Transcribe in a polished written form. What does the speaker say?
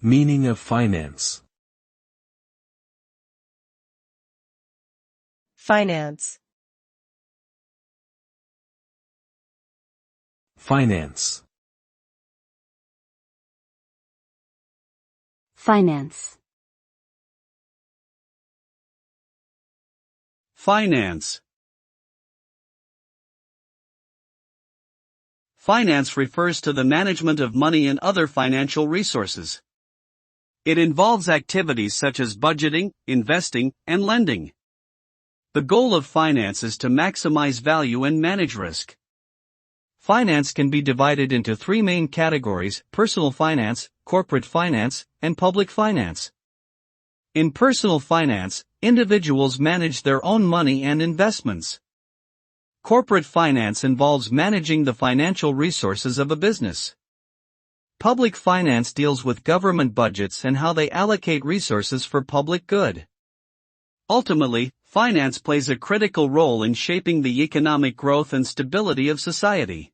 Meaning of finance. Finance. Finance. Finance. Finance. Finance refers to the management of money and other financial resources. It involves activities such as budgeting, investing, and lending. The goal of finance is to maximize value and manage risk. Finance can be divided into three main categories: personal finance, corporate finance, and public finance. In personal finance, individuals manage their own money and investments. Corporate finance involves managing the financial resources of a business. Public finance deals with government budgets and how they allocate resources for public good. Ultimately, finance plays a critical role in shaping the economic growth and stability of society.